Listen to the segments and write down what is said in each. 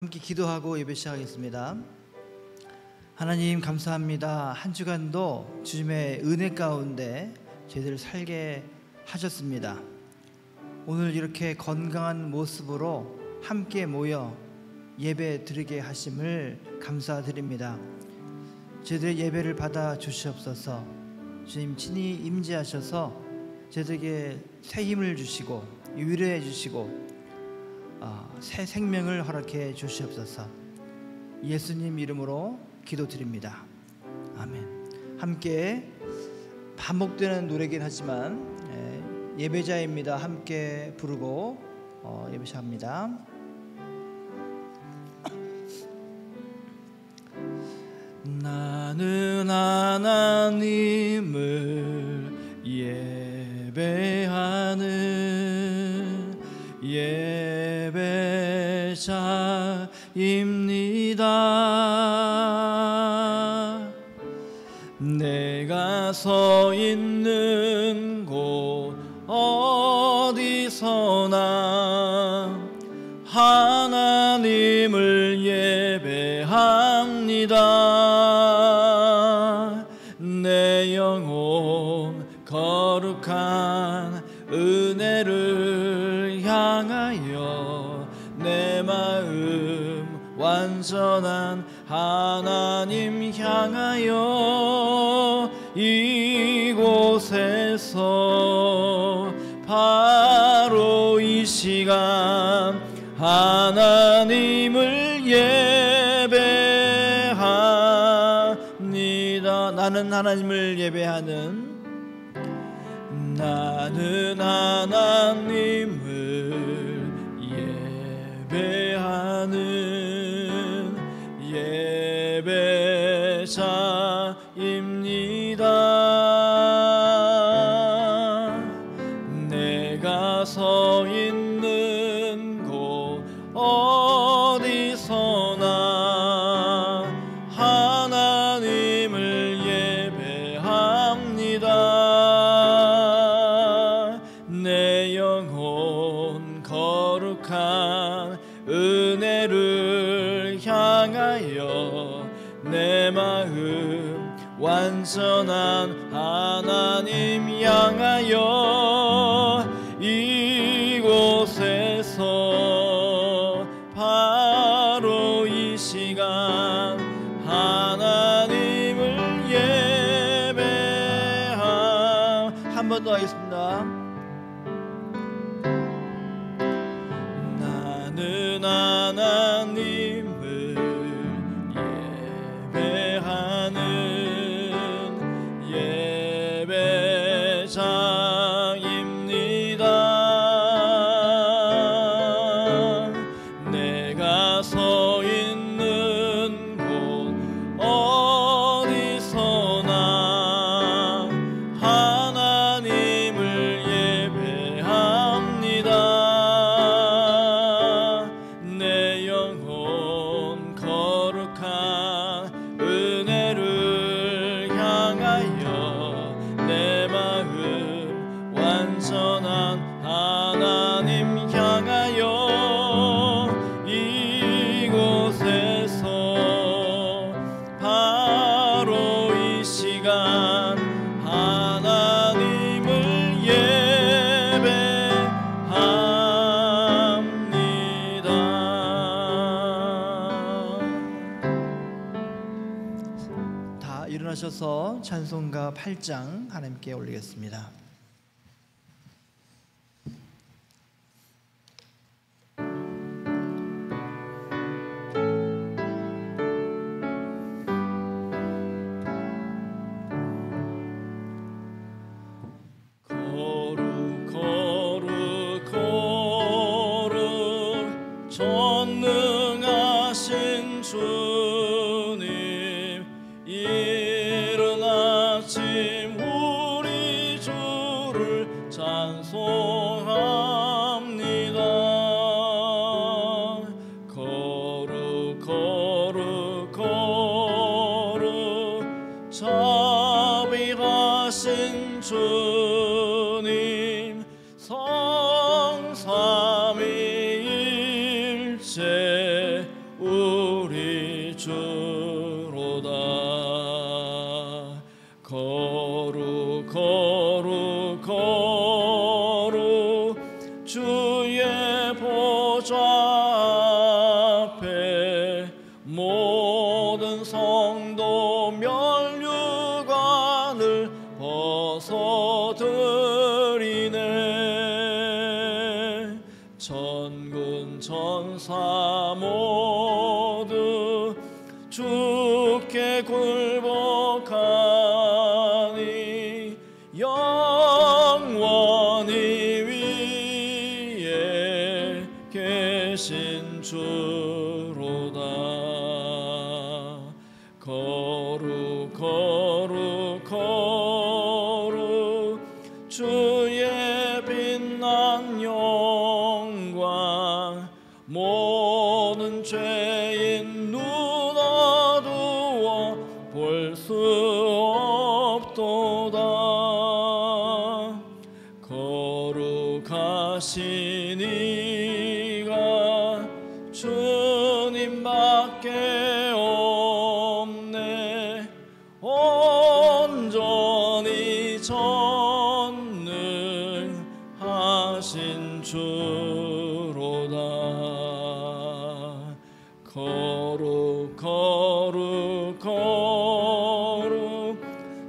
함께 기도하고 예배 시작하겠습니다. 하나님 감사합니다. 한 주간도 주님의 은혜 가운데 저희들 살게 하셨습니다. 오늘 이렇게 건강한 모습으로 함께 모여 예배 드리게 하심을 감사드립니다. 저희들의 예배를 받아 주시옵소서. 주님 친히 임재하셔서 저희들에게 새 힘을 주시고 위로해 주시고 새 생명을 허락해 주시옵소서. 예수님 이름으로 기도드립니다. 아멘. 함께 반복되는 노래긴 하지만 예배자입니다. 함께 부르고 예배 시작합니다. 나는 하나님을 예배하는 예배자입니다. 내가 서 있는 곳 어디서나 하나님을 예배합니다. 내 영혼 거룩한 은혜를 향하여 내 마음 완전한 하나님 향하여 이곳에서 바로 이 시간 하나님을 예배합니다. 나는 하나님을 예배하는 나는 하나님을 예배하는 예배자입니다. 내가 서 있는 곳 어디서나 하나님을 예배합니다. 내 영혼 거룩한 은혜를 향하여 내 마음 완전한 하나님 향하여 이곳에서 바로 이 시간 하나님을 예배함. 한 번 더 하겠습니다. 나는 하나님을 예배하는 예배자입니다. 내가 서 있는 곳 어디서나 하나님을 예배합니다. 내 영혼 거룩한 은혜를 향하여 내 마음 완전한 하나님 향하여 이곳에서 바로 이 시간 하나님을 예배합니다. 다 일어나셔서 찬송가 8장 하나님께 올리겠습니다. 전능하신 주님 이른 아침 우리 주를 찬송합니다. 거룩 거룩 거룩 자비하신 주님 성삼위일체 주께 굴복하니 영원히 위에 계신 주로다. 거룩 거룩 거룩 주의 빛난 영광 모든 죄인 눈 어두워 볼 수 없도다. 거룩하신 이가 주님밖에 없네. 온전히 전능하신 주로다. 거룩 거룩 거룩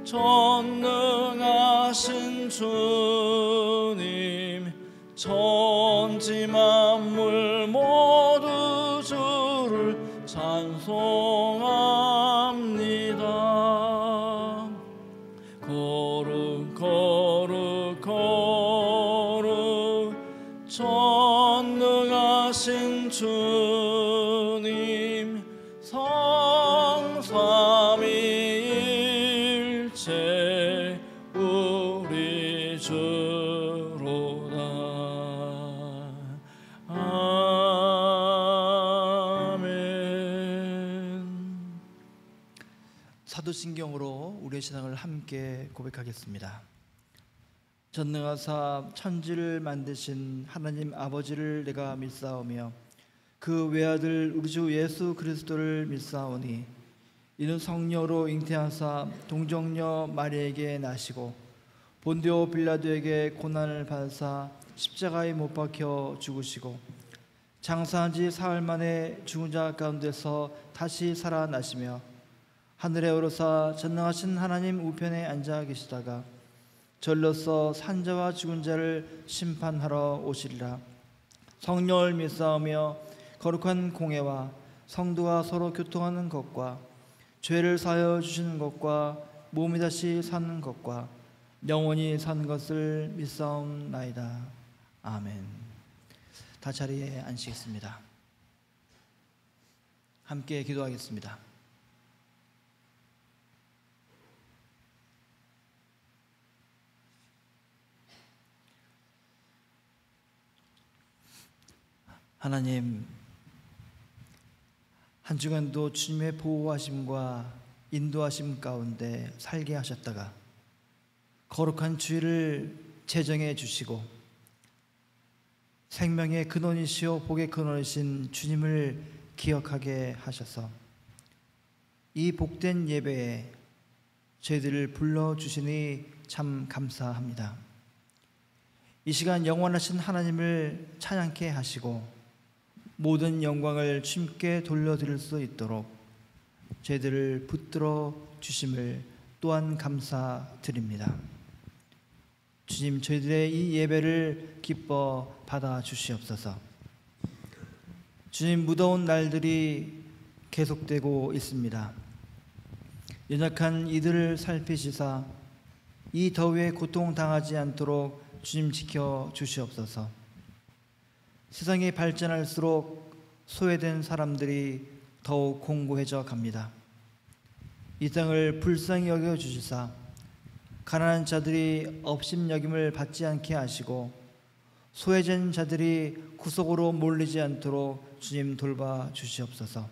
전능하신 주님, 천지 만물 모두 주를 찬송합니다. 거룩 거룩 거룩 전능하신 주님, 성삼위일체 우리 주로다. 아멘. 사도신경으로 우리의 신앙을 함께 고백하겠습니다. 전능하사 천지를 만드신 하나님 아버지를 내가 믿사오며 그 외아들 우리 주 예수 그리스도를 믿사오니 이는 성령으로 잉태하사 동정녀 마리에게 나시고 본디오 빌라도에게 고난을 받으사 십자가에 못 박혀 죽으시고 장사한 지 사흘 만에 죽은 자 가운데서 다시 살아나시며 하늘에 오르사 전능하신 하나님 우편에 앉아 계시다가 절로서 산자와 죽은 자를 심판하러 오시리라. 성령을 믿사오며 거룩한 공회와 성도가 서로 교통하는 것과 죄를 사하여 주시는 것과 몸이 다시 사는 것과 영원히 사는 것을 믿사옵나이다. 아멘. 다 자리에 앉으시겠습니다. 함께 기도하겠습니다. 하나님, 한 주간도 주님의 보호하심과 인도하심 가운데 살게 하셨다가 거룩한 주일을 제정해 주시고 생명의 근원이시오 복의 근원이신 주님을 기억하게 하셔서 이 복된 예배에 저희들을 불러주시니 참 감사합니다. 이 시간 영원하신 하나님을 찬양케 하시고 모든 영광을 주님께 돌려드릴 수 있도록 저희들을 붙들어 주심을 또한 감사드립니다. 주님, 저희들의 이 예배를 기뻐 받아 주시옵소서. 주님, 무더운 날들이 계속되고 있습니다. 연약한 이들을 살피시사 이 더위에 고통당하지 않도록 주님 지켜 주시옵소서. 세상이 발전할수록 소외된 사람들이 더욱 공고해져 갑니다. 이 땅을 불쌍히 여겨 주시사 가난한 자들이 업신여김을 받지 않게 하시고 소외된 자들이 구속으로 몰리지 않도록 주님 돌봐 주시옵소서.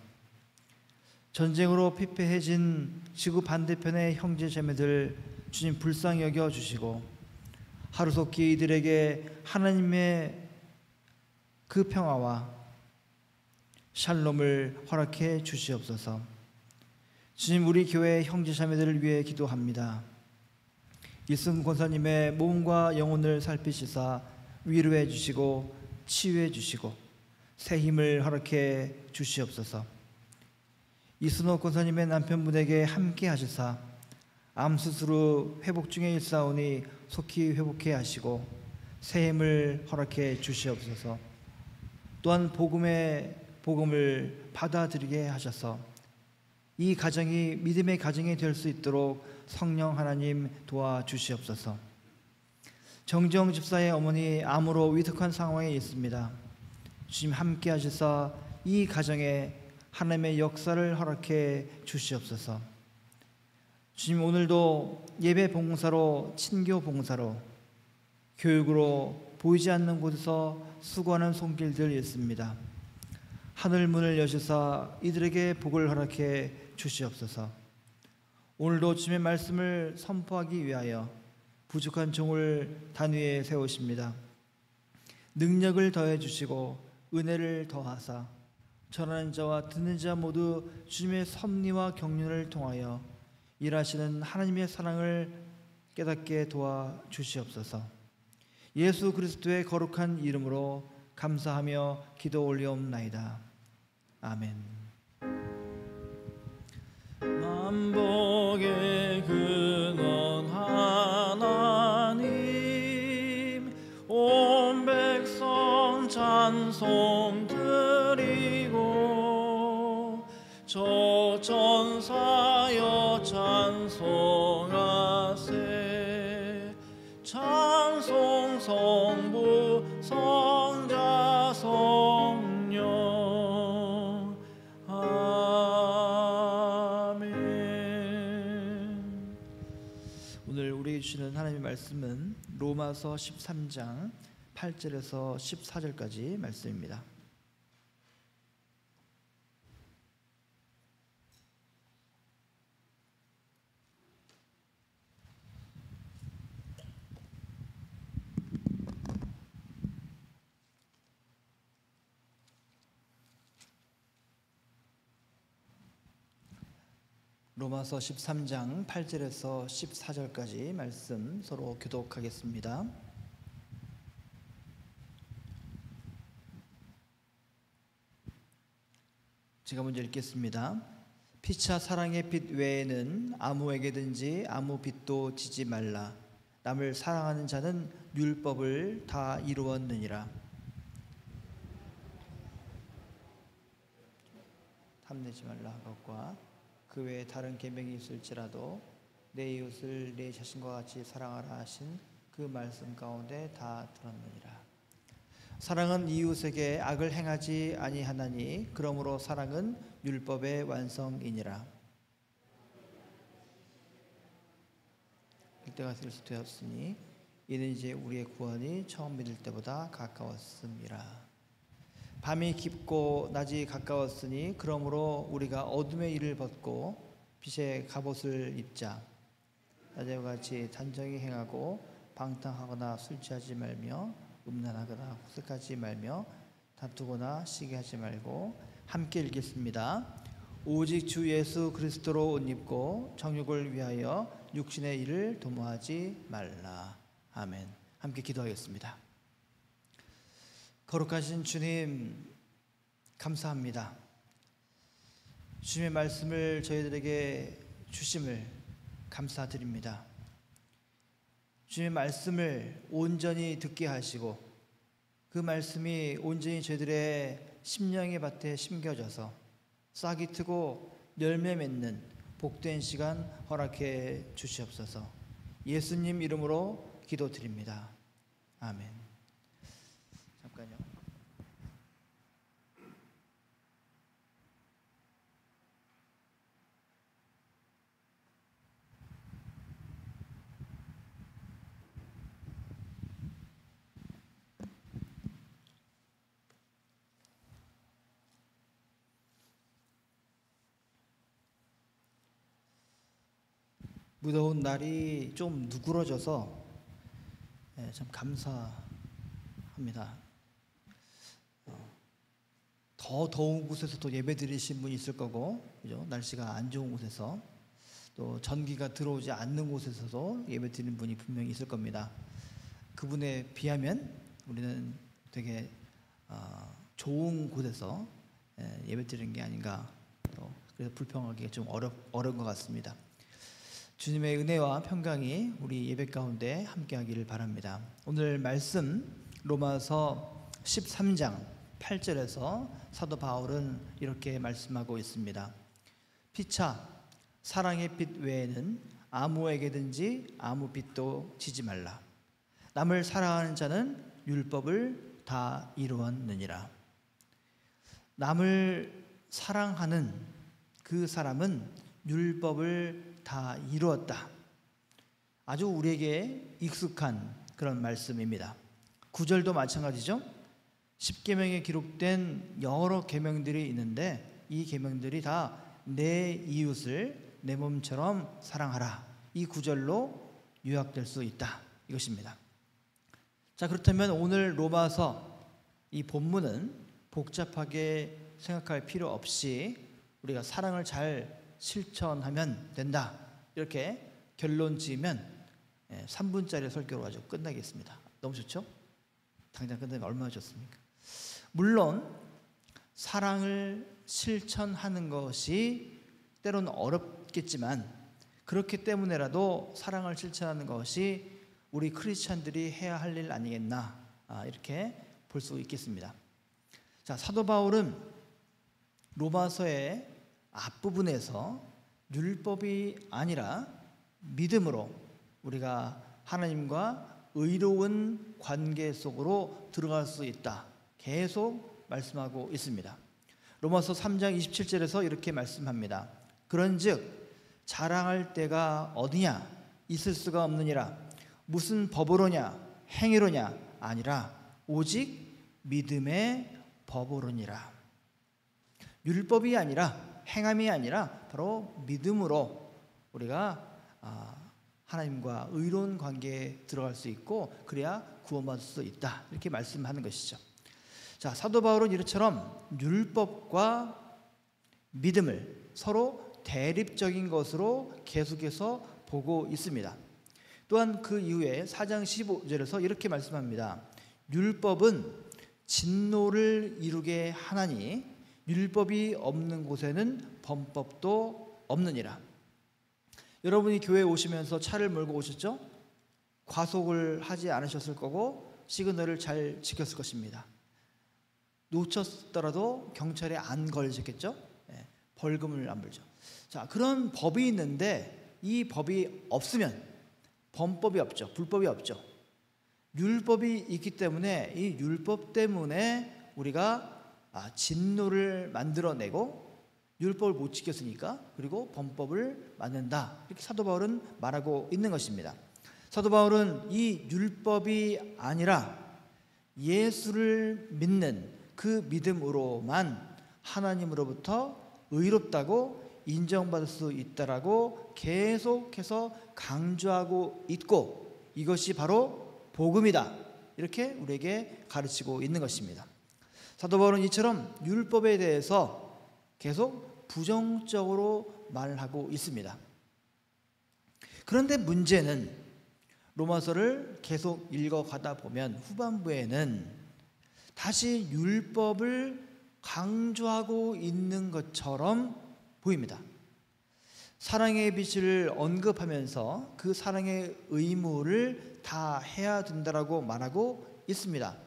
전쟁으로 피폐해진 지구 반대편의 형제자매들 주님 불쌍히 여겨 주시고 하루속히 이들에게 하나님의 그 평화와 샬롬을 허락해 주시옵소서. 주님, 우리 교회 형제자매들을 위해 기도합니다. 일승 권사님의 몸과 영혼을 살피시사 위로해 주시고 치유해 주시고 새 힘을 허락해 주시옵소서. 이순호 권사님의 남편분에게 함께 하시사 암수술 후 회복 중에 있사오니 속히 회복해 하시고 새 힘을 허락해 주시옵소서. 또한 복음을 받아들이게 하셔서 이 가정이 믿음의 가정이 될 수 있도록 성령 하나님 도와주시옵소서. 정정 집사의 어머니 암으로 위독한 상황에 있습니다. 주님 함께 하시사 이 가정에 하나님의 역사를 허락해 주시옵소서. 주님 오늘도 예배 봉사로, 친교 봉사로, 교육으로 보이지 않는 곳에서 수고하는 손길들 있습니다. 하늘 문을 여시사 이들에게 복을 허락해 주시옵소서. 오늘도 주님의 말씀을 선포하기 위하여 부족한 종을 단위에 세우십니다. 능력을 더해 주시고 은혜를 더하사 전하는 자와 듣는 자 모두 주님의 섭리와 경륜을 통하여 일하시는 하나님의 사랑을 깨닫게 도와주시옵소서. 예수 그리스도의 거룩한 이름으로 감사하며 기도 올리옵나이다. 아멘. 만복의 근원 하나님, 온 백성 찬송 드리고 저 천사여 찬송하세. 찬송 성부 성자 성령. 아멘. 오늘 우리에게 주시는 하나님의 말씀은 로마서 13장 8절에서 14절까지 말씀입니다. 로마서 13장 8절에서 14절까지 말씀 서로 교독하겠습니다. 제가 먼저 읽겠습니다. 피차 사랑의 빛 외에는 아무에게든지 아무 빛도 지지 말라. 남을 사랑하는 자는 율법을 다 이루었느니라. 탐내지 말라 것과 그 외에 다른 계명이 있을지라도 내 이웃을 내 자신과 같이 사랑하라 하신 그 말씀 가운데 다 들었느니라. 사랑은 이웃에게 악을 행하지 아니하나니 그러므로 사랑은 율법의 완성이니라. 이때가 되었으니 이는 이제 우리의 구원이 처음 믿을 때보다 가까웠음이라. 밤이 깊고 낮이 가까웠으니 그러므로 우리가 어둠의 일을 벗고 빛의 갑옷을 입자. 낮에와 같이 단정히 행하고 방탕하거나 술 취하지 말며 음란하거나 호색하지 말며 다투거나 시기하지 말고 함께 읽겠습니다. 오직 주 예수 그리스도로 옷 입고 정욕을 위하여 육신의 일을 도모하지 말라. 아멘. 함께 기도하겠습니다. 거룩하신 주님 감사합니다. 주님의 말씀을 저희들에게 주심을 감사드립니다. 주님의 말씀을 온전히 듣게 하시고 그 말씀이 온전히 저희들의 심령의 밭에 심겨져서 싹이 트고 열매 맺는 복된 시간 허락해 주시옵소서. 예수님 이름으로 기도드립니다. 아멘. 잠깐요. 무더운 날이 좀 누그러져서 참 감사합니다. 더 더운 곳에서 또 예배 드리신 분이 있을 거고, 그죠? 날씨가 안 좋은 곳에서 또 전기가 들어오지 않는 곳에서도 예배 드리는 분이 분명히 있을 겁니다. 그분에 비하면 우리는 되게 좋은 곳에서 예배 드리는 게 아닌가, 또 그래서 불평하기가 좀 어려운 것 같습니다. 주님의 은혜와 평강이 우리 예배 가운데 함께하기를 바랍니다. 오늘 말씀 로마서 13장 8절에서 사도 바울은 이렇게 말씀하고 있습니다. 피차 사랑의 빛 외에는 아무에게든지 아무 빛도 지지 말라. 남을 사랑하는 자는 율법을 다 이루었느니라. 남을 사랑하는 그 사람은 율법을 다 이루었다. 아주 우리에게 익숙한 그런 말씀입니다. 9절도 마찬가지죠. 10계명에 기록된 여러 계명들이 있는데 이 계명들이 다 내 이웃을 내 몸처럼 사랑하라. 이 9절로 요약될 수 있다. 이것입니다. 자, 그렇다면 오늘 로마서 이 본문은 복잡하게 생각할 필요 없이 우리가 사랑을 잘 실천하면 된다. 이렇게 결론 지으면 3분짜리 설교로 가지고 끝나겠습니다. 너무 좋죠? 당장 끝내면 얼마나 좋습니까? 물론 사랑을 실천하는 것이 때로는 어렵겠지만 그렇기 때문에라도 사랑을 실천하는 것이 우리 크리스찬들이 해야 할 일 아니겠나, 이렇게 볼 수 있겠습니다. 자, 사도 바울은 로마서의 앞부분에서 율법이 아니라 믿음으로 우리가 하나님과 의로운 관계 속으로 들어갈 수 있다, 계속 말씀하고 있습니다. 로마서 3장 27절에서 이렇게 말씀합니다. 그런즉 자랑할 때가 어디냐? 있을 수가 없느니라. 무슨 법으로냐? 행위로냐? 아니라 오직 믿음의 법으로니라. 율법이 아니라 행함이 아니라 바로 믿음으로 우리가 하나님과 의로운 관계에 들어갈 수 있고 그래야 구원받을 수 있다, 이렇게 말씀하는 것이죠. 자, 사도 바울은 이처럼 율법과 믿음을 서로 대립적인 것으로 계속해서 보고 있습니다. 또한 그 이후에 4장 15절에서 이렇게 말씀합니다. 율법은 진노를 이루게 하나니 율법이 없는 곳에는 범법도 없느니라. 여러분이 교회에 오시면서 차를 몰고 오셨죠? 과속을 하지 않으셨을 거고 시그널을 잘 지켰을 것입니다. 놓쳤더라도 경찰에 안 걸리셨겠죠? 벌금을 안 물죠. 자, 그런 법이 있는데 이 법이 없으면 범법이 없죠. 불법이 없죠. 율법이 있기 때문에 이 율법 때문에 우리가 진노를 만들어내고 율법을 못 지켰으니까 그리고 범법을 만든다, 이렇게 사도 바울은 말하고 있는 것입니다. 사도 바울은 이 율법이 아니라 예수를 믿는 그 믿음으로만 하나님으로부터 의롭다고 인정받을 수 있다라고 계속해서 강조하고 있고 이것이 바로 복음이다, 이렇게 우리에게 가르치고 있는 것입니다. 사도 바울은 이처럼 율법에 대해서 계속 부정적으로 말을 하고 있습니다. 그런데 문제는 로마서를 계속 읽어가다 보면 후반부에는 다시 율법을 강조하고 있는 것처럼 보입니다. 사랑의 빛을 언급하면서 그 사랑의 의무를 다 해야 된다라고 말하고 있습니다.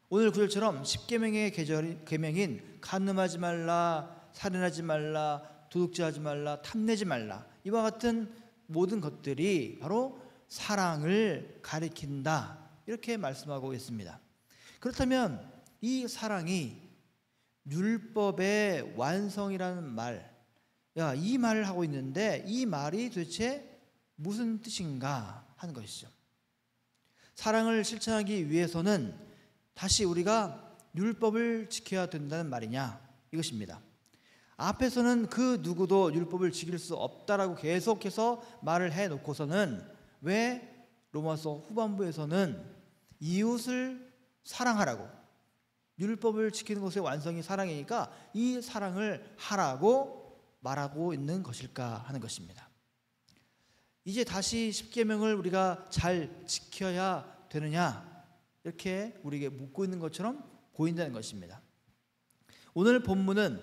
오늘 구절처럼 10계명의 계명인 간음하지 말라, 살인하지 말라, 도둑질하지 말라, 탐내지 말라, 이와 같은 모든 것들이 바로 사랑을 가리킨다, 이렇게 말씀하고 있습니다. 그렇다면 이 사랑이 율법의 완성이라는 말, 이 말을 하고 있는데 이 말이 도대체 무슨 뜻인가 하는 것이죠. 사랑을 실천하기 위해서는 다시 우리가 율법을 지켜야 된다는 말이냐, 이것입니다. 앞에서는 그 누구도 율법을 지킬 수 없다라고 계속해서 말을 해놓고서는 왜 로마서 후반부에서는 이웃을 사랑하라고, 율법을 지키는 것의 완성이 사랑이니까 이 사랑을 하라고 말하고 있는 것일까 하는 것입니다. 이제 다시 10계명을 우리가 잘 지켜야 되느냐, 이렇게 우리에게 묻고 있는 것처럼 보인다는 것입니다. 오늘 본문은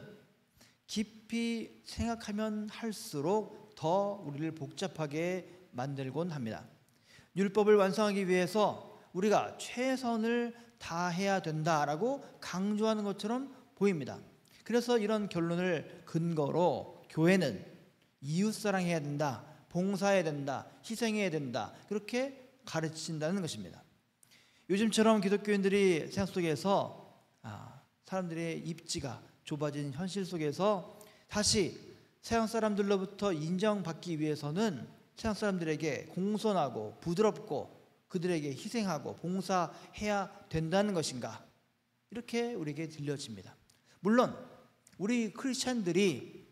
깊이 생각하면 할수록 더 우리를 복잡하게 만들곤 합니다. 율법을 완성하기 위해서 우리가 최선을 다해야 된다라고 강조하는 것처럼 보입니다. 그래서 이런 결론을 근거로 교회는 이웃사랑해야 된다, 봉사해야 된다, 희생해야 된다, 그렇게 가르친다는 것입니다. 요즘처럼 기독교인들이 세상 속에서 사람들의 입지가 좁아진 현실 속에서 다시 세상 사람들로부터 인정받기 위해서는 세상 사람들에게 공손하고 부드럽고 그들에게 희생하고 봉사해야 된다는 것인가, 이렇게 우리에게 들려집니다. 물론 우리 크리스찬들이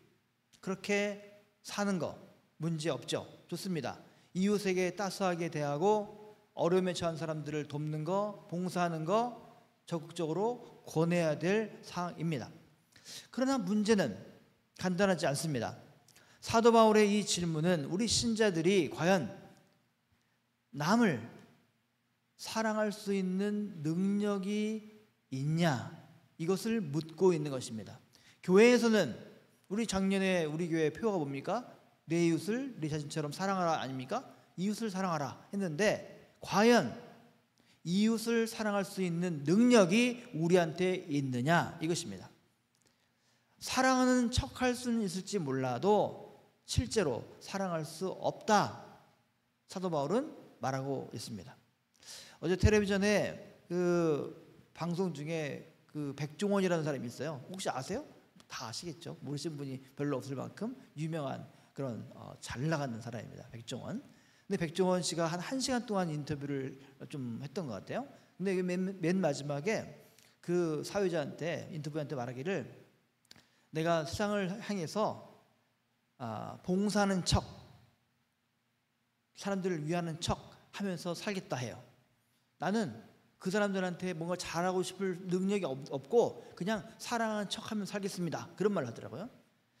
그렇게 사는 거 문제 없죠. 좋습니다. 이웃에게 따스하게 대하고 어려움에 처한 사람들을 돕는 거, 봉사하는 거 적극적으로 권해야 될 사항입니다. 그러나 문제는 간단하지 않습니다. 사도 바울의 이 질문은 우리 신자들이 과연 남을 사랑할 수 있는 능력이 있냐, 이것을 묻고 있는 것입니다. 교회에서는 우리 작년에 우리 교회 표어가 뭡니까? 내 이웃을 내 자신처럼 사랑하라 아닙니까? 이웃을 사랑하라 했는데 과연 이웃을 사랑할 수 있는 능력이 우리한테 있느냐, 이것입니다. 사랑하는 척할 수는 있을지 몰라도 실제로 사랑할 수 없다, 사도 바울은 말하고 있습니다. 어제 텔레비전에 그 방송 중에 그 백종원이라는 사람이 있어요. 혹시 아세요? 다 아시겠죠? 모르시는 분이 별로 없을 만큼 유명한 그런 잘 나가는 사람입니다. 백종원. 근데 백종원 씨가 한 1시간 동안 인터뷰를 좀 했던 것 같아요. 근데 맨 마지막에 그 사회자한테, 인터뷰한테 말하기를, 내가 세상을 향해서 봉사하는 척, 사람들을 위하는 척 하면서 살겠다 해요. 나는 그 사람들한테 뭔가 잘하고 싶을 능력이 없고 그냥 사랑하는 척 하면서 살겠습니다, 그런 말을 하더라고요.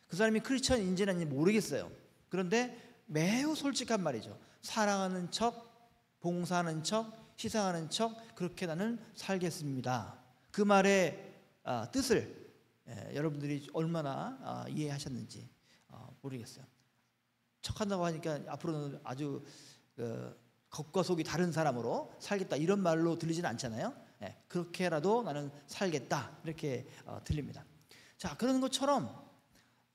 그 사람이 크리스천인지는 아닌지 모르겠어요. 그런데 매우 솔직한 말이죠. 사랑하는 척, 봉사하는 척, 희생하는 척, 그렇게 나는 살겠습니다. 그 말의 뜻을 여러분들이 얼마나 이해하셨는지 모르겠어요. 척한다고 하니까 앞으로는 아주 겉과 속이 다른 사람으로 살겠다, 이런 말로 들리지는 않잖아요. 그렇게라도 나는 살겠다, 이렇게 들립니다. 자, 그런 것처럼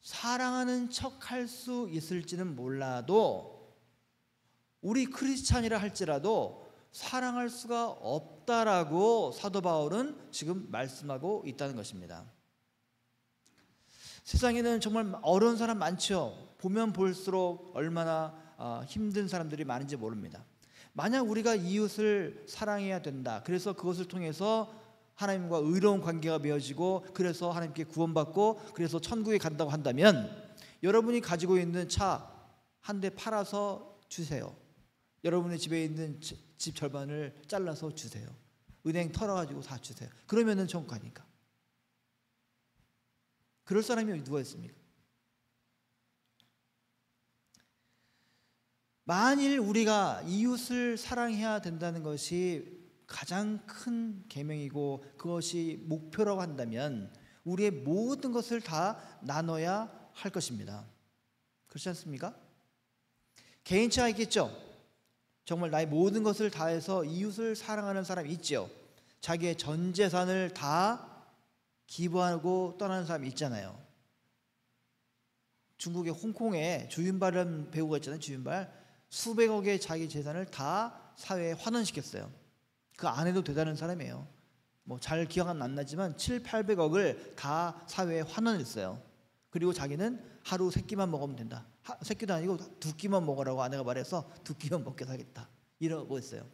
사랑하는 척할 수 있을지는 몰라도 우리 크리스찬이라 할지라도 사랑할 수가 없다라고 사도 바울은 지금 말씀하고 있다는 것입니다. 세상에는 정말 어려운 사람 많죠. 보면 볼수록 얼마나 힘든 사람들이 많은지 모릅니다. 만약 우리가 이웃을 사랑해야 된다, 그래서 그것을 통해서 하나님과 의로운 관계가 맺어지고 그래서 하나님께 구원받고 그래서 천국에 간다고 한다면, 여러분이 가지고 있는 차 한 대 팔아서 주세요. 여러분의 집에 있는 집 절반을 잘라서 주세요. 은행 털어가지고 다 주세요. 그러면은 천국 가니까. 그럴 사람이 누가 있습니까? 만일 우리가 이웃을 사랑해야 된다는 것이 가장 큰 계명이고 그것이 목표라고 한다면 우리의 모든 것을 다 나눠야 할 것입니다. 그렇지 않습니까? 개인차가 있겠죠. 정말 나의 모든 것을 다해서 이웃을 사랑하는 사람이 있죠. 자기의 전 재산을 다 기부하고 떠나는 사람이 있잖아요. 중국의 홍콩에 주윤발이라는 배우가 있잖아요. 주윤발. 수백억의 자기 재산을 다 사회에 환원시켰어요. 그 아내도 대단한 사람이에요. 뭐 잘 기억은 안 나지만 700~800억을 다 사회에 환원했어요. 그리고 자기는 하루 3끼만 먹으면 된다. 새끼도 아니고 2끼만 먹으라고 아내가 말해서 2끼만 먹게 살겠다, 이러고 있어요.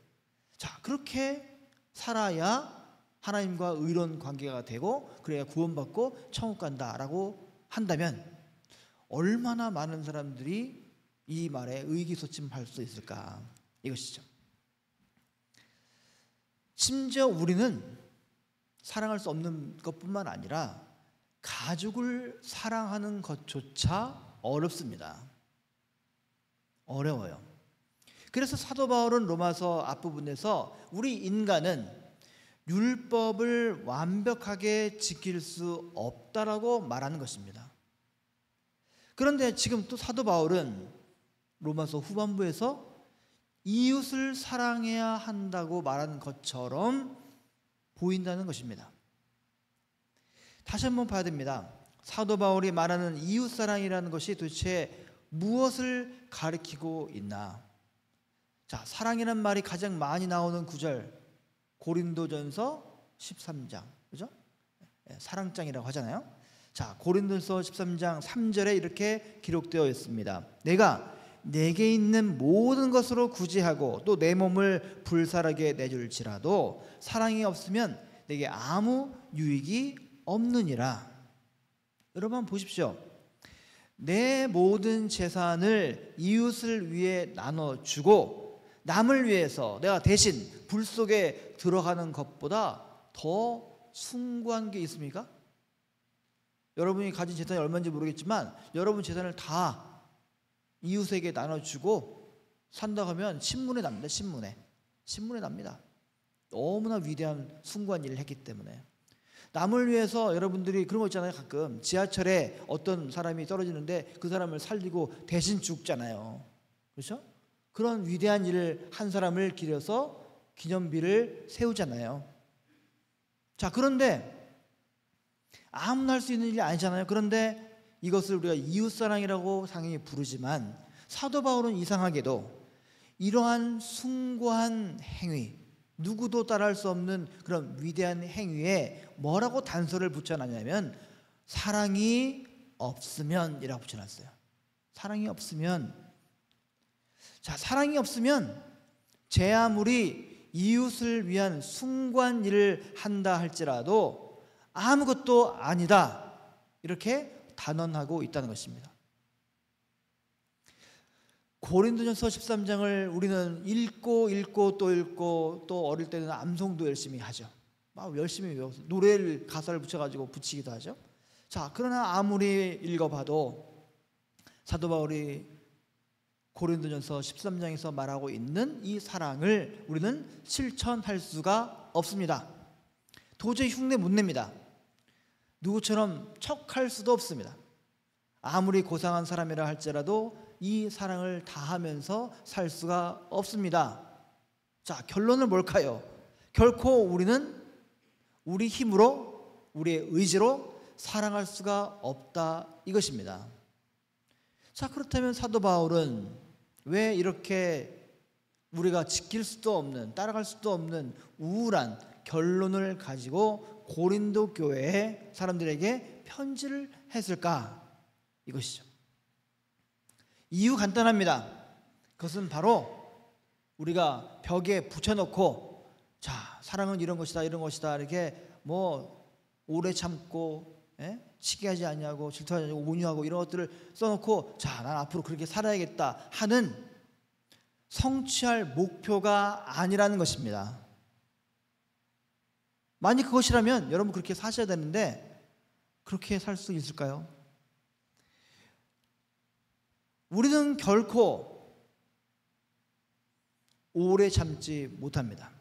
자, 그렇게 살아야 하나님과 의로운 관계가 되고 그래야 구원받고 천국 간다라고 한다면 얼마나 많은 사람들이 이 말에 의기소침할 수 있을까, 이것이죠. 심지어 우리는 사랑할 수 없는 것뿐만 아니라 가족을 사랑하는 것조차 어렵습니다. 어려워요. 그래서 사도 바울은 로마서 앞부분에서 우리 인간은 율법을 완벽하게 지킬 수 없다라고 말하는 것입니다. 그런데 지금 또 사도 바울은 로마서 후반부에서 이웃을 사랑해야 한다고 말하는 것처럼 보인다는 것입니다. 다시 한번 봐야 됩니다. 사도 바울이 말하는 이웃사랑이라는 것이 도대체 무엇을 가리키고 있나? 자, 사랑이라는 말이 가장 많이 나오는 구절, 고린도전서 13장, 그죠? 사랑장이라고 하잖아요. 자, 고린도전서 13장 3절에 이렇게 기록되어 있습니다. 내가 내게 있는 모든 것으로 구제하고 또 내 몸을 불살하게 내줄지라도 사랑이 없으면 내게 아무 유익이 없느니라. 여러분 보십시오. 내 모든 재산을 이웃을 위해 나눠주고 남을 위해서 내가 대신 불 속에 들어가는 것보다 더 숭고한 게 있습니까? 여러분이 가진 재산이 얼마인지 모르겠지만 여러분 재산을 다 이웃에게 나눠주고 산다고 하면 신문에 납니다. 신문에 납니다. 너무나 위대한 숭고한 일을 했기 때문에. 남을 위해서 여러분들이 그런 거 있잖아요. 가끔 지하철에 어떤 사람이 떨어지는데 그 사람을 살리고 대신 죽잖아요. 그렇죠? 그런 위대한 일을 한 사람을 기려서 기념비를 세우잖아요. 자, 그런데 아무나 할 수 있는 일이 아니잖아요. 그런데 이것을 우리가 이웃사랑이라고 상당히 부르지만 사도 바울은 이상하게도 이러한 숭고한 행위, 누구도 따라할 수 없는 그런 위대한 행위에 뭐라고 단서를 붙여놨냐면 사랑이 없으면 이라고 붙여놨어요. 사랑이 없으면. 자, 사랑이 없으면 제 아무리 이웃을 위한 숭고한 일을 한다 할지라도 아무것도 아니다, 이렇게 단언하고 있다는 것입니다. 고린도전서 13장을 우리는 읽고 또 읽고 또 어릴 때는 암송도 열심히 하죠. 막 열심히 외워서 노래를 가사를 붙여가지고 붙이기도 하죠. 자, 그러나 아무리 읽어봐도 사도 바울이 고린도전서 13장에서 말하고 있는 이 사랑을 우리는 실천할 수가 없습니다. 도저히 흉내 못 냅니다. 누구처럼 척할 수도 없습니다. 아무리 고상한 사람이라 할지라도 이 사랑을 다하면서 살 수가 없습니다. 자, 결론은 뭘까요? 결코 우리는 우리 힘으로, 우리의 의지로 사랑할 수가 없다, 이것입니다. 자, 그렇다면 사도 바울은 왜 이렇게 우리가 지킬 수도 없는, 따라갈 수도 없는 우울한 결론을 가지고 고린도 교회의 사람들에게 편지를 했을까? 이것이죠. 이유 간단합니다. 그것은 바로 우리가 벽에 붙여놓고, 자, 사랑은 이런 것이다, 이런 것이다, 이렇게 뭐 오래 참고, 시기하지 않냐고, 질투하지 않냐고, 온유하고 이런 것들을 써놓고, 자, 난 앞으로 그렇게 살아야겠다 하는 성취할 목표가 아니라는 것입니다. 만약 그것이라면 여러분 그렇게 사셔야 되는데 그렇게 살 수 있을까요? 우리는 결코 오래 참지 못합니다.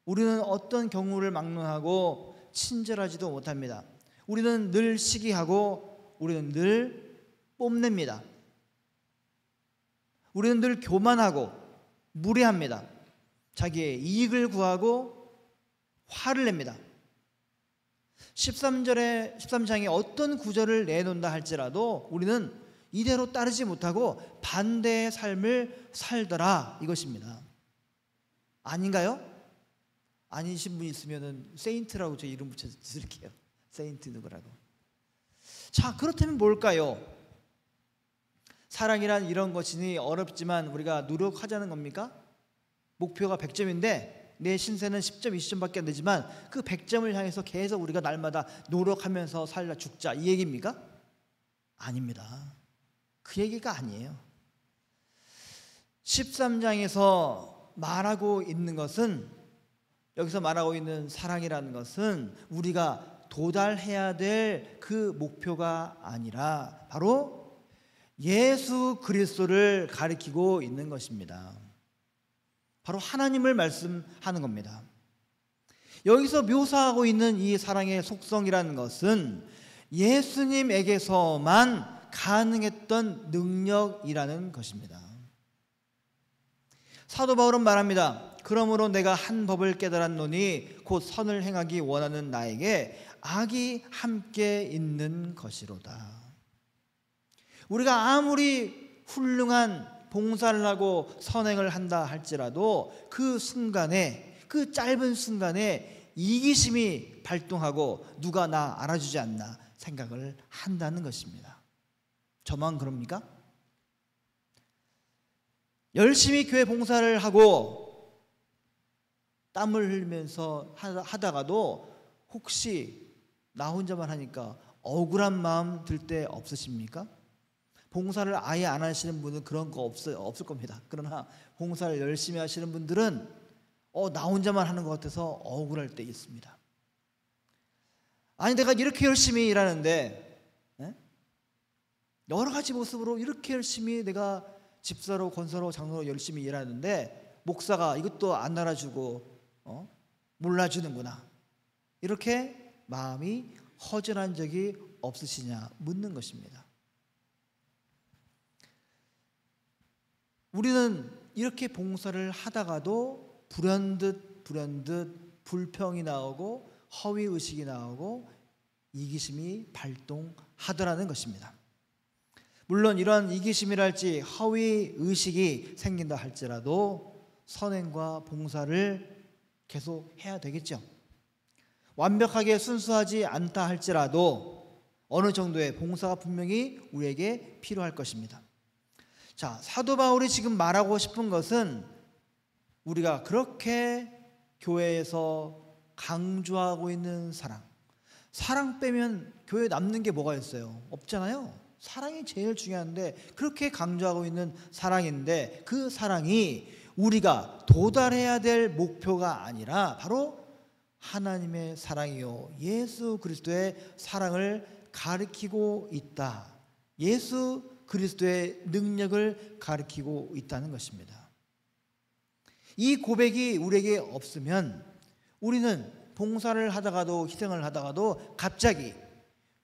우리는 어떤 경우를 막론하고 친절하지도 못합니다. 우리는 늘 시기하고 우리는 늘 뽐냅니다. 우리는 늘 교만하고 무례합니다. 자기의 이익을 구하고 화를 냅니다. 13장에 어떤 구절을 내놓는다 할지라도 우리는 이대로 따르지 못하고 반대의 삶을 살더라, 이것입니다. 아닌가요? 아니신 분 있으면 세인트라고 제 이름 붙여 드릴게요. 세인트 누구라고. 자, 그렇다면 뭘까요? 사랑이란 이런 것이니 어렵지만 우리가 노력하자는 겁니까? 목표가 100점인데 내 신세는 10점, 20점밖에 안 되지만 그 100점을 향해서 계속 우리가 날마다 노력하면서 살라 죽자, 이 얘기입니까? 아닙니다. 그 얘기가 아니에요. 13장에서 말하고 있는 것은, 여기서 말하고 있는 사랑이라는 것은 우리가 도달해야 될 그 목표가 아니라 바로 예수 그리스도를 가리키고 있는 것입니다. 바로 하나님을 말씀하는 겁니다. 여기서 묘사하고 있는 이 사랑의 속성이라는 것은 예수님에게서만 가능했던 능력이라는 것입니다. 사도 바울은 말합니다. 그러므로 내가 한 법을 깨달았노니 곧 선을 행하기 원하는 나에게 악이 함께 있는 것이로다. 우리가 아무리 훌륭한 봉사를 하고 선행을 한다 할지라도 그 순간에, 그 짧은 순간에 이기심이 발동하고 누가 나 알아주지 않나 생각을 한다는 것입니다. 저만 그럽니까? 열심히 교회 봉사를 하고 땀을 흘리면서 하다가도 혹시 나 혼자만 하니까 억울한 마음 들 때 없으십니까? 봉사를 아예 안 하시는 분은 그런 거 없을 겁니다. 그러나 봉사를 열심히 하시는 분들은 나 혼자만 하는 것 같아서 억울할 때 있습니다. 아니, 내가 이렇게 열심히 일하는데 여러 가지 모습으로 이렇게 열심히 내가 집사로, 권사로, 장로로 열심히 일하는데 목사가 이것도 안 알아주고 몰라주는구나, 이렇게 마음이 허전한 적이 없으시냐 묻는 것입니다. 우리는 이렇게 봉사를 하다가도 불현듯 불평이 나오고 허위의식이 나오고 이기심이 발동하더라는 것입니다. 물론 이런 이기심이랄지 허위의식이 생긴다 할지라도 선행과 봉사를 계속 해야 되겠죠. 완벽하게 순수하지 않다 할지라도 어느 정도의 봉사가 분명히 우리에게 필요할 것입니다. 자, 사도 바울이 지금 말하고 싶은 것은 우리가 그렇게 교회에서 강조하고 있는 사랑 빼면 교회에 남는 게 뭐가 있어요? 없잖아요. 사랑이 제일 중요한데, 그렇게 강조하고 있는 사랑인데 그 사랑이 우리가 도달해야 될 목표가 아니라 바로 하나님의 사랑이요 예수 그리스도의 사랑을 가리키고 있다. 예수 그리스도의 능력을 가리키고 있다는 것입니다. 이 고백이 우리에게 없으면 우리는 봉사를 하다가도 희생을 하다가도 갑자기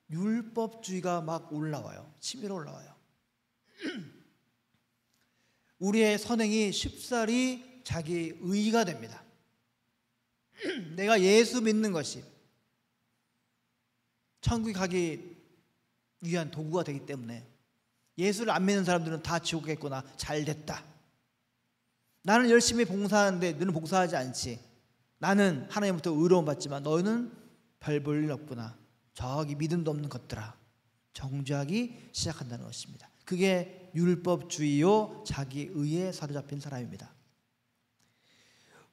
율법주의가 막 올라와요. 치밀어 올라와요. 우리의 선행이 쉽사리 자기 의의가 됩니다. 내가 예수 믿는 것이 천국에 가기 위한 도구가 되기 때문에 예수를 안 믿는 사람들은 다 지옥에 있구나, 잘됐다. 나는 열심히 봉사하는데 너는 봉사하지 않지. 나는 하나님부터 의로움 받지만 너는 별 볼 일 없구나. 저기 믿음도 없는 것들아. 정죄하기 시작한다는 것입니다. 그게 율법주의요 자기 의에 사로잡힌 사람입니다.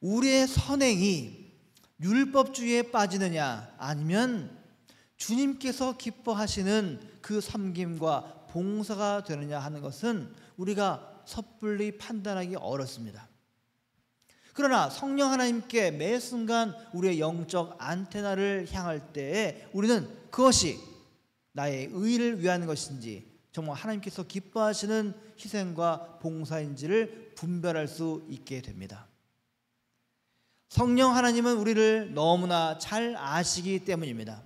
우리의 선행이 율법주의에 빠지느냐 아니면 주님께서 기뻐하시는 그 섬김과 봉사가 되느냐 하는 것은 우리가 섣불리 판단하기 어렵습니다. 그러나 성령 하나님께 매 순간 우리의 영적 안테나를 향할 때에 우리는 그것이 나의 의를 위한 것인지 정말 하나님께서 기뻐하시는 희생과 봉사인지를 분별할 수 있게 됩니다. 성령 하나님은 우리를 너무나 잘 아시기 때문입니다.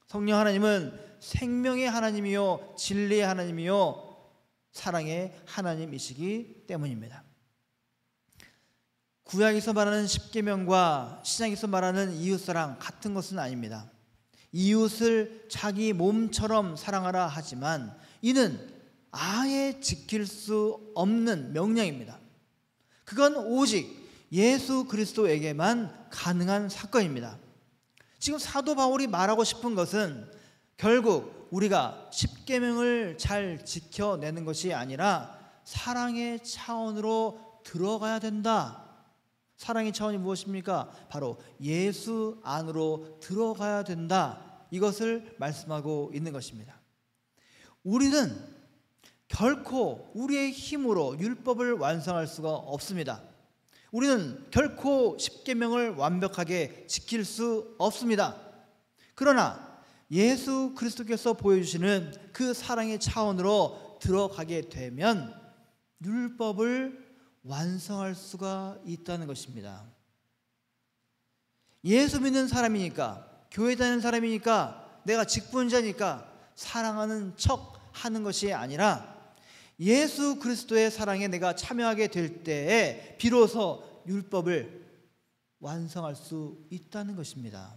성령 하나님은 생명의 하나님이요 진리의 하나님이요 사랑의 하나님이시기 때문입니다. 구약에서 말하는 십계명과 신약에서 말하는 이웃사랑 같은 것은 아닙니다. 이웃을 자기 몸처럼 사랑하라 하지만 이는 아예 지킬 수 없는 명령입니다. 그건 오직 예수 그리스도에게만 가능한 사건입니다. 지금 사도 바울이 말하고 싶은 것은 결국 우리가 십계명을 잘 지켜내는 것이 아니라 사랑의 차원으로 들어가야 된다. 사랑의 차원이 무엇입니까? 바로 예수 안으로 들어가야 된다. 이것을 말씀하고 있는 것입니다. 우리는 결코 우리의 힘으로 율법을 완성할 수가 없습니다. 우리는 결코 십계명을 완벽하게 지킬 수 없습니다. 그러나 예수 그리스도께서 보여주시는 그 사랑의 차원으로 들어가게 되면 율법을 완성할 수가 있다는 것입니다. 예수 믿는 사람이니까, 교회 다니는 사람이니까, 내가 직분자니까 사랑하는 척 하는 것이 아니라 예수 그리스도의 사랑에 내가 참여하게 될 때에 비로소 율법을 완성할 수 있다는 것입니다.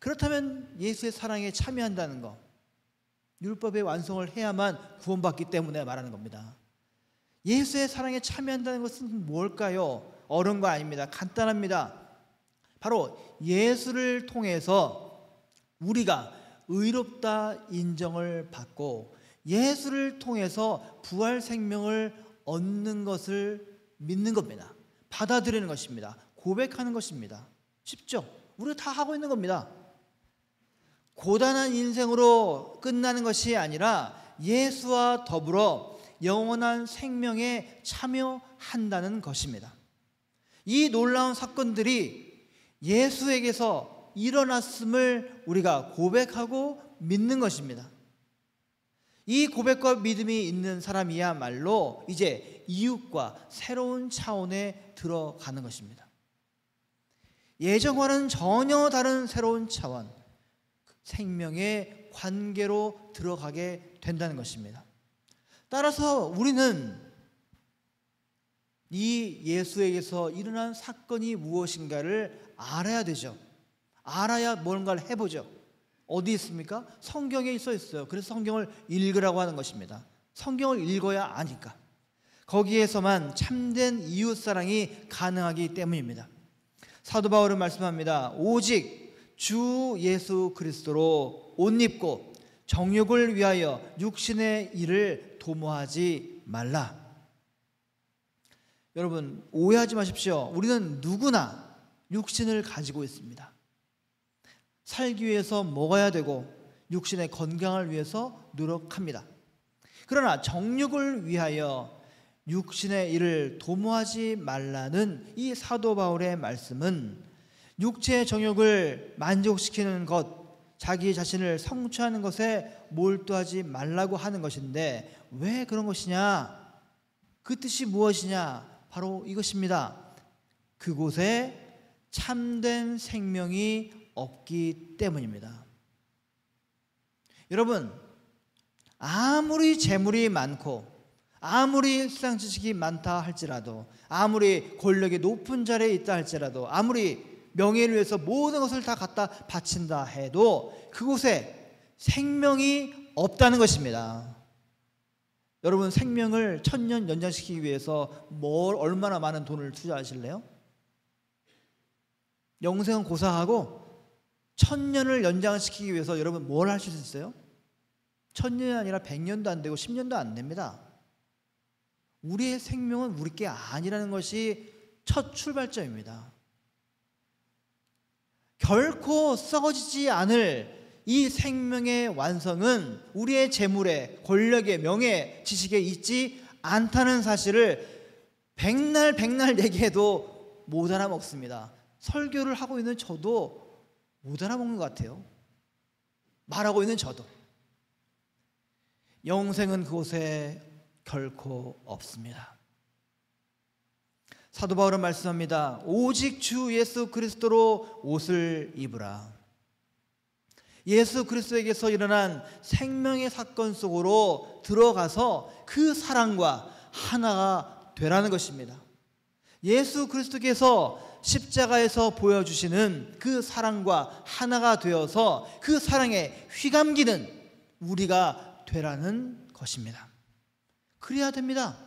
그렇다면 예수의 사랑에 참여한다는 것, 율법의 완성을 해야만 구원받기 때문에 말하는 겁니다. 예수의 사랑에 참여한다는 것은 뭘까요? 어려운 거 아닙니다. 간단합니다. 바로 예수를 통해서 우리가 의롭다 인정을 받고 예수를 통해서 부활 생명을 얻는 것을 믿는 겁니다. 받아들이는 것입니다. 고백하는 것입니다. 쉽죠? 우리가 다 하고 있는 겁니다. 고단한 인생으로 끝나는 것이 아니라 예수와 더불어 영원한 생명에 참여한다는 것입니다. 이 놀라운 사건들이 예수에게서 일어났음을 우리가 고백하고 믿는 것입니다. 이 고백과 믿음이 있는 사람이야말로 이제 이웃과 새로운 차원에 들어가는 것입니다. 예전과는 전혀 다른 새로운 차원, 생명의 관계로 들어가게 된다는 것입니다. 따라서 우리는 이 예수에게서 일어난 사건이 무엇인가를 알아야 되죠. 알아야 뭔가를 해보죠. 어디 있습니까? 성경에 써 있어요. 그래서 성경을 읽으라고 하는 것입니다. 성경을 읽어야 아니까. 거기에서만 참된 이웃사랑이 가능하기 때문입니다. 사도 바울은 말씀합니다. 오직 주 예수 그리스도로 옷 입고 정욕을 위하여 육신의 일을 도모하지 말라. 여러분, 오해하지 마십시오. 우리는 누구나 육신을 가지고 있습니다. 살기 위해서 먹어야 되고 육신의 건강을 위해서 노력합니다. 그러나 정욕을 위하여 육신의 일을 도모하지 말라는 이 사도 바울의 말씀은 육체의 정욕을 만족시키는 것, 자기 자신을 성취하는 것에 몰두하지 말라고 하는 것인데, 왜 그런 것이냐? 그 뜻이 무엇이냐? 바로 이것입니다. 그곳에 참된 생명이 없기 때문입니다. 여러분, 아무리 재물이 많고 아무리 세상 지식이 많다 할지라도, 아무리 권력이 높은 자리에 있다 할지라도, 아무리 명예를 위해서 모든 것을 다 갖다 바친다 해도 그곳에 생명이 없다는 것입니다. 여러분, 생명을 1000년 연장시키기 위해서 얼마나 많은 돈을 투자하실래요? 영생은 고사하고 1000년을 연장시키기 위해서 여러분 뭘 하실 수 있어요? 1000년이 아니라 100년도 안 되고 10년도 안 됩니다. 우리의 생명은 우리 게 아니라는 것이 첫 출발점입니다. 결코 썩어지지 않을 이 생명의 완성은 우리의 재물에, 권력에, 명예, 지식에 있지 않다는 사실을 백날 얘기해도 못 알아먹습니다. 설교를 하고 있는 저도 못 알아먹는 것 같아요. 말하고 있는 저도. 영생은 그곳에 결코 없습니다. 사도 바울은 말씀합니다. 오직 주 예수 그리스도로 옷을 입으라. 예수 그리스도에게서 일어난 생명의 사건 속으로 들어가서 그 사랑과 하나가 되라는 것입니다. 예수 그리스도께서 십자가에서 보여주시는 그 사랑과 하나가 되어서 그 사랑에 휘감기는 우리가 되라는 것입니다. 그래야 됩니다.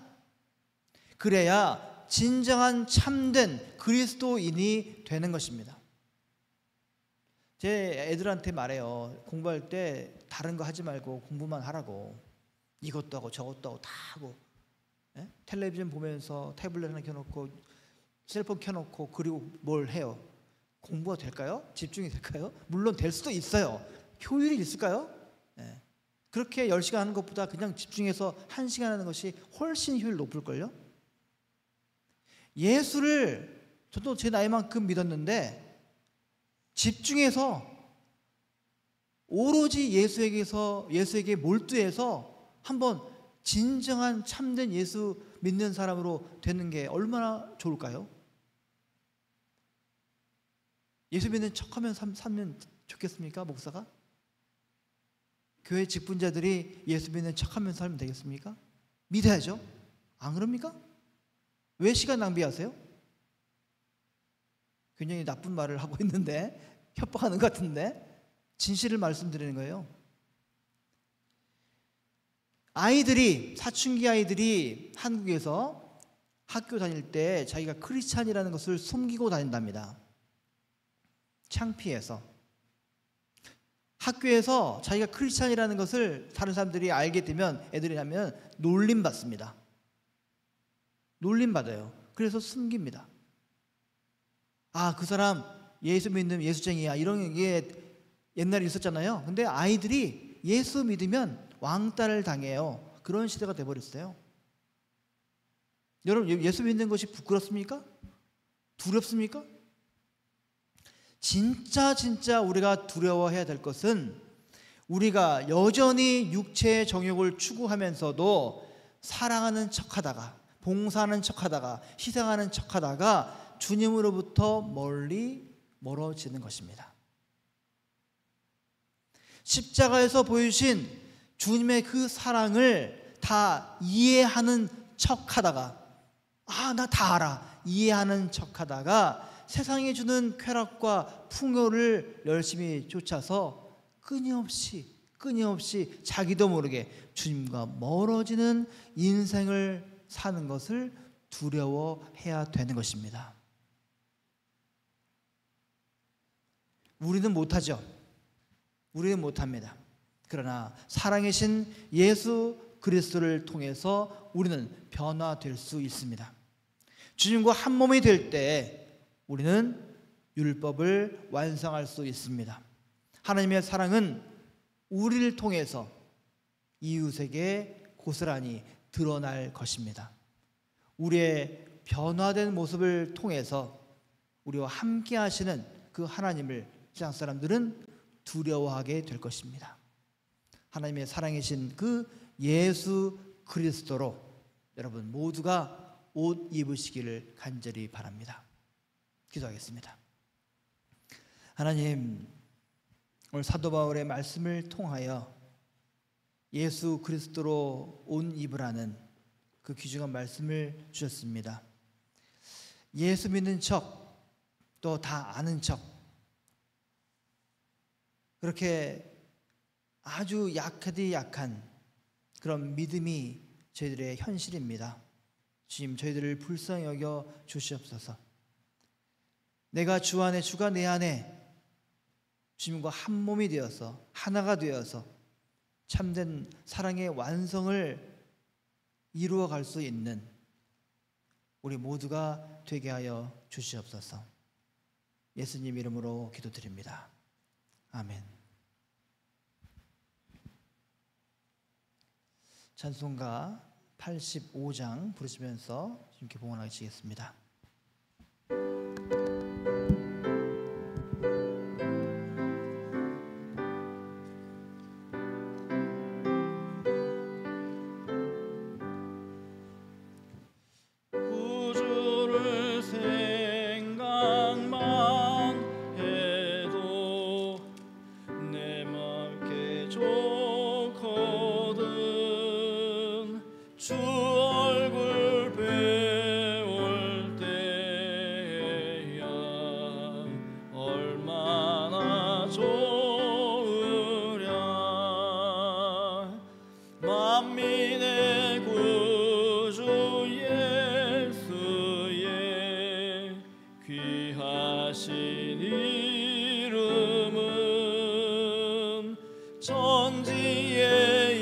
그래야 진정한 참된 그리스도인이 되는 것입니다. 제 애들한테 말해요. 공부할 때 다른 거 하지 말고 공부만 하라고. 이것도 하고 저것도 하고 다 하고, 텔레비전 보면서 태블릿 하나 켜놓고 셀폰 켜놓고 그리고 뭘 해요? 공부가 될까요? 집중이 될까요? 물론 될 수도 있어요. 효율이 있을까요? 그렇게 10시간 하는 것보다 그냥 집중해서 1시간 하는 것이 훨씬 효율 높을걸요? 예수를 저도 제 나이만큼 믿었는데 집중해서 오로지 예수에게 몰두해서 한번 진정한 참된 예수 믿는 사람으로 되는 게 얼마나 좋을까요? 예수 믿는 척하면 살면 좋겠습니까, 목사가? 교회 직분자들이 예수 믿는 척하면서 살면 되겠습니까? 믿어야죠. 안 그럽니까? 왜 시간 낭비하세요? 굉장히 나쁜 말을 하고 있는데 협박하는 것 같은데 진실을 말씀드리는 거예요. 아이들이, 사춘기 아이들이 한국에서 학교 다닐 때 자기가 크리스찬이라는 것을 숨기고 다닌답니다. 창피해서. 학교에서 자기가 크리스찬이라는 것을 다른 사람들이 알게 되면, 애들이 하면 놀림받습니다. 놀림받아요. 그래서 숨깁니다. 아, 그 사람 예수 믿는 예수쟁이야, 이런 게 옛날에 있었잖아요. 근데 아이들이 예수 믿으면 왕따를 당해요. 그런 시대가 돼버렸어요. 여러분, 예수 믿는 것이 부끄럽습니까? 두렵습니까? 진짜 우리가 두려워해야 될 것은, 우리가 여전히 육체의 정욕을 추구하면서도 사랑하는 척하다가, 봉사하는 척하다가, 희생하는 척하다가 주님으로부터 멀어지는 것입니다. 십자가에서 보여주신 주님의 그 사랑을 다 이해하는 척하다가, 아, 나 다 알아, 이해하는 척하다가 세상이 주는 쾌락과 풍요를 열심히 쫓아서 끊임없이 자기도 모르게 주님과 멀어지는 인생을 사는 것을 두려워해야 되는 것입니다. 우리는 못하죠. 우리는 못합니다. 그러나 살아계신 예수 그리스도를 통해서 우리는 변화될 수 있습니다. 주님과 한 몸이 될 때 우리는 율법을 완성할 수 있습니다. 하나님의 사랑은 우리를 통해서 이웃에게 고스란히 드러날 것입니다. 우리의 변화된 모습을 통해서 우리와 함께 하시는 그 하나님을 세상 사람들은 두려워하게 될 것입니다. 하나님의 사랑이신 그 예수 그리스도로 여러분 모두가 옷 입으시기를 간절히 바랍니다. 기도하겠습니다. 하나님, 오늘 사도 바울의 말씀을 통하여 예수 그리스도로 옷 입으라는 그 귀중한 말씀을 주셨습니다. 예수 믿는 척, 또 다 아는 척, 그렇게 아주 약한 그런 믿음이 저희들의 현실입니다. 주님, 저희들을 불쌍히 여겨 주시옵소서. 내가 주 안에, 주가 내 안에 주님과 한 몸이 되어서, 하나가 되어서 참된 사랑의 완성을 이루어갈 수 있는 우리 모두가 되게 하여 주시옵소서. 예수님 이름으로 기도드립니다. 아멘. 찬송가 85장 부르시면서 주님께 봉헌하시겠습니다. 구주를 생각만 해도 내 맘 좋거든. 주 얼굴 배울 때야 얼마나 좋으랴. 만민의 구주 예수의 귀하신 이름은 천지에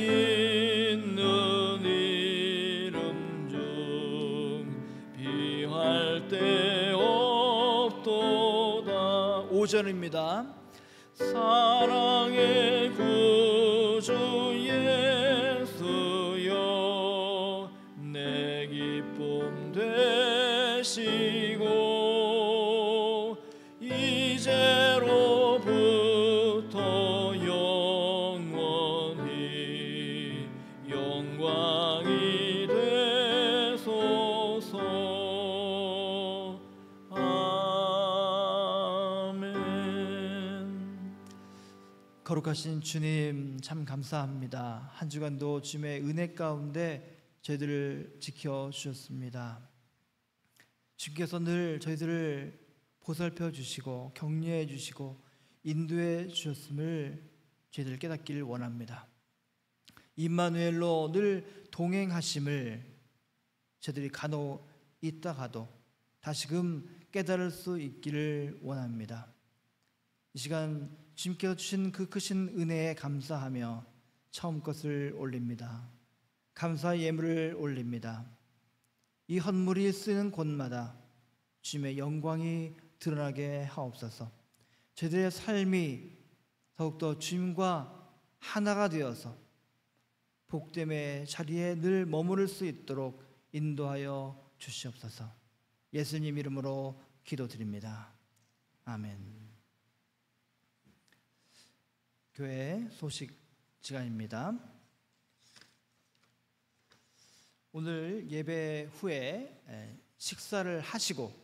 있는 이름 중 비할 데 없도다. 5절입니다. 사랑의 구주 예수여 내 기쁨 되시고 이제로부터 영원히 영광이 되소서. 아멘. 거룩하신 주님, 참 감사합니다. 한 주간도 주님의 은혜 가운데 저희들을 지켜주셨습니다. 주께서 늘 저희들을 보살펴 주시고 격려해 주시고 인도해 주셨음을 저희들 깨닫기를 원합니다. 임마누엘로 늘 동행하심을 저희들이 간혹 있다가도 다시금 깨달을 수 있기를 원합니다. 이 시간 주님께서 주신 그 크신 은혜에 감사하며 처음 것을 올립니다. 감사의 예물을 올립니다. 이 헌물이 쓰는 곳마다 주님의 영광이 드러나게 하옵소서. 저희들의 삶이 더욱더 주님과 하나가 되어서 복됨의 자리에 늘 머무를 수 있도록 인도하여 주시옵소서. 예수님 이름으로 기도드립니다. 아멘. 교회 소식 시간입니다. 오늘 예배 후에 식사를 하시고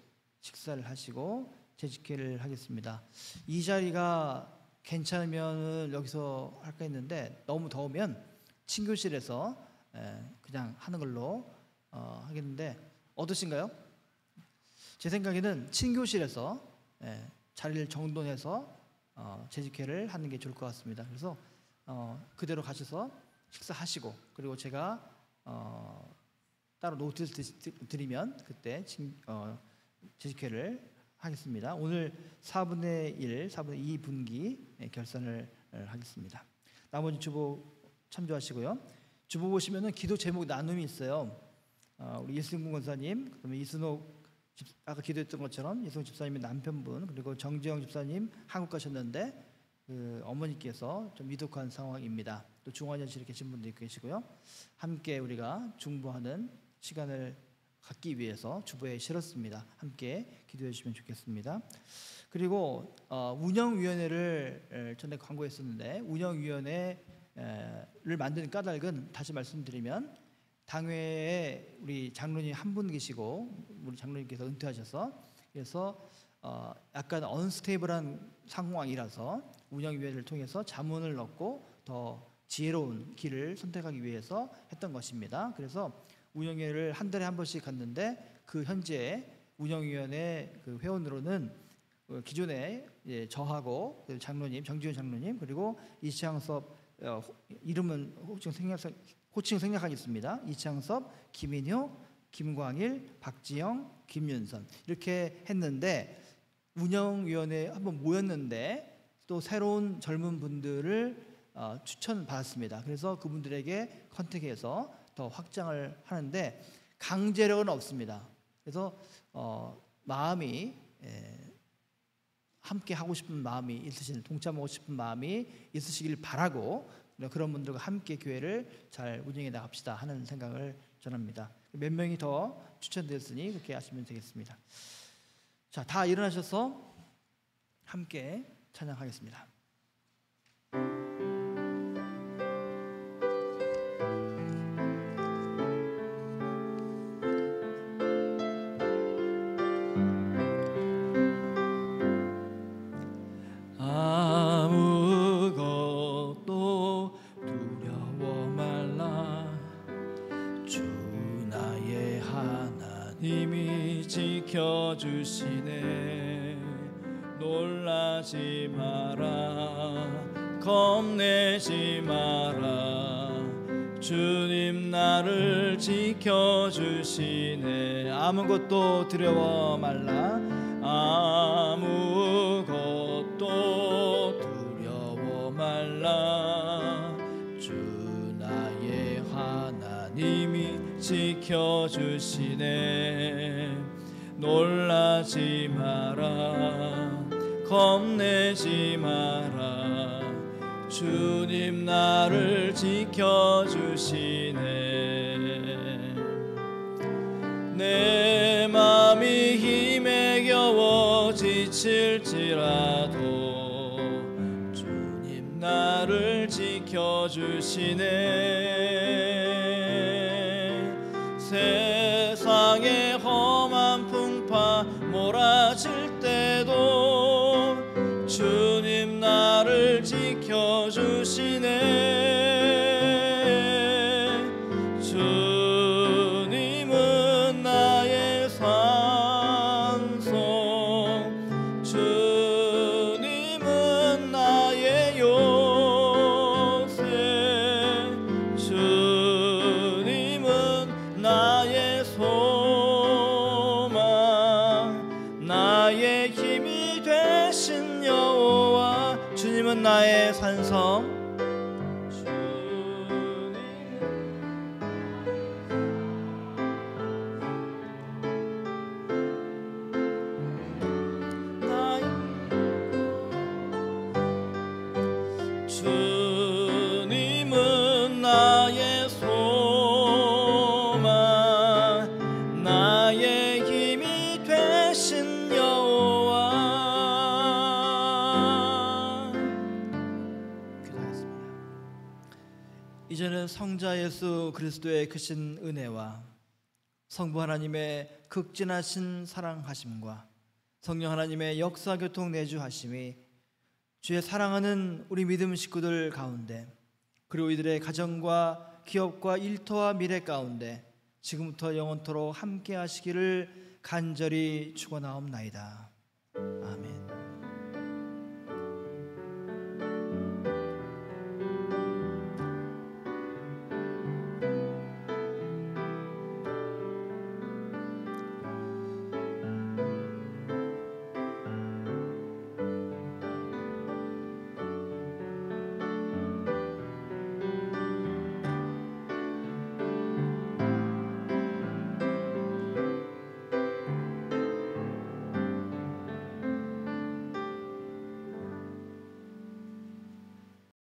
재직회를 하겠습니다. 이 자리가 괜찮으면 여기서 할까 했는데 너무 더우면 친교실에서 그냥 하는 걸로 하겠는데 어떠신가요? 제 생각에는 친교실에서 자리를 정돈해서 재직회를 하는 게 좋을 것 같습니다. 그래서 그대로 가셔서 식사하시고, 그리고 제가 따로 노트를 드리면 그때 재직회를 하겠습니다. 오늘 4분의 1, 4분의 2 분기 결산을 하겠습니다. 나머지 주보 참조하시고요. 주보 보시면은 기도 제목 나눔이 있어요. 우리 이승국 권사님, 그다음에 이순옥 아까 기도했던 것처럼 이승국 집사님의 남편분, 그리고 정지영 집사님 한국 가셨는데 그 어머니께서 좀 위독한 상황입니다. 또 중환자실에 계신 분들이 계시고요. 함께 우리가 중보하는 시간을 갖기 위해서 주보에 실었습니다. 함께 기도해 주시면 좋겠습니다. 그리고 운영위원회를 전에 광고했었는데, 운영위원회를 만드는 까닭은 다시 말씀드리면 당회에 우리 장로님 한 분 계시고 우리 장로님께서 은퇴하셔서, 그래서 약간 언스테이블한 상황이라서 운영위원회를 통해서 자문을 넣고 더 지혜로운 길을 선택하기 위해서 했던 것입니다. 그래서 운영위원회를 한 달에 한 번씩 갔는데, 그 현재 운영위원회 그 회원으로는 기존에 저하고 장로님 정지훈 장로님, 그리고 이창섭, 이름은 호칭 생략하겠습니다. 이창섭, 김인효, 김광일, 박지영, 김윤선 이렇게 했는데, 운영위원회에 한번 모였는데 또 새로운 젊은 분들을 추천받았습니다. 그래서 그분들에게 컨택해서 더 확장을 하는데 강제력은 없습니다. 그래서 마음이 함께 하고 싶은 마음이 있으신, 동참하고 싶은 마음이 있으시길 바라고, 그런 분들과 함께 교회를 잘 운영해 나갑시다 하는 생각을 전합니다. 몇 명이 더 추천되었으니 그렇게 하시면 되겠습니다. 자, 다 일어나셔서 함께 찬양하겠습니다. 아무것도 두려워 말라. 주 나의 하나님이 지켜주시네. 놀라지 마라, 겁내지 마라. 주님 나를 지켜주시네. 아무것도 두려워 말라. 아무것도 두려워 말라. 주 나의 하나님이 지켜주시네. 놀라지 마라, 겁내지 마라. 주님 나를 지켜주시네. 내 맘이 힘에 겨워 지칠지라도 주님 나를 지켜주시네. 세상의 험한 풍파 몰아칠 때도 주님 나를 지켜주시네. 주님은 나의 산성, 주님은 나의 산성 주님은 나의 소망 나의 힘이 되신 여호와. 기도하겠습니다. 이제는 성자 예수 그리스도의 크신 은혜와 성부 하나님의 극진하신 사랑하심과 성령 하나님의 역사 교통 내주하심이 주의 사랑하는 우리 믿음 식구들 가운데 그리고 이들의 가정과 기업과 일터와 미래 가운데 지금부터 영원토록 함께 하시기를 간절히 축원하옵나이다.